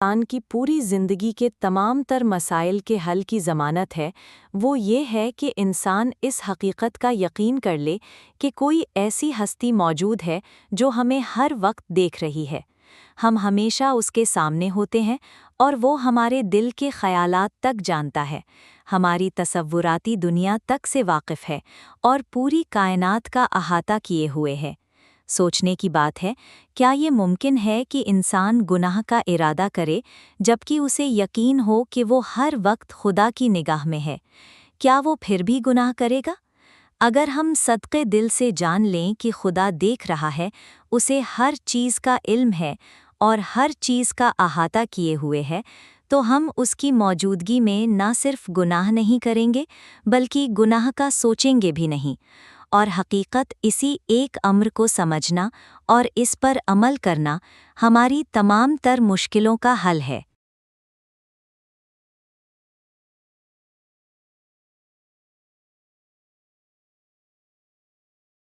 انسان کی پوری زندگی کے تمام تر مسائل کے حل کی ضمانت ہے، وہ یہ ہے کہ انسان اس حقیقت کا یقین کر لے کہ کوئی ایسی ہستی موجود ہے جو ہمیں ہر وقت دیکھ رہی ہے۔ ہم ہمیشہ اس کے سامنے ہوتے ہیں اور وہ ہمارے دل کے خیالات تک جانتا ہے، ہماری تصوراتی دنیا تک سے واقف ہے اور پوری کائنات کا احاطہ کیے ہوئے ہے۔ سوچنے کی بات ہے، کیا یہ ممکن ہے کہ انسان گناہ کا ارادہ کرے جبکہ اسے یقین ہو کہ وہ ہر وقت خدا کی نگاہ میں ہے؟ کیا وہ پھر بھی گناہ کرے گا؟ اگر ہم صدقے دل سے جان لیں کہ خدا دیکھ رہا ہے، اسے ہر چیز کا علم ہے اور ہر چیز کا احاطہ کیے ہوئے ہے، تو ہم اس کی موجودگی میں نہ صرف گناہ نہیں کریں گے بلکہ گناہ کا سوچیں گے بھی نہیں۔ اور حقیقت اسی ایک امر کو سمجھنا اور اس پر عمل کرنا ہماری تمام تر مشکلوں کا حل ہے۔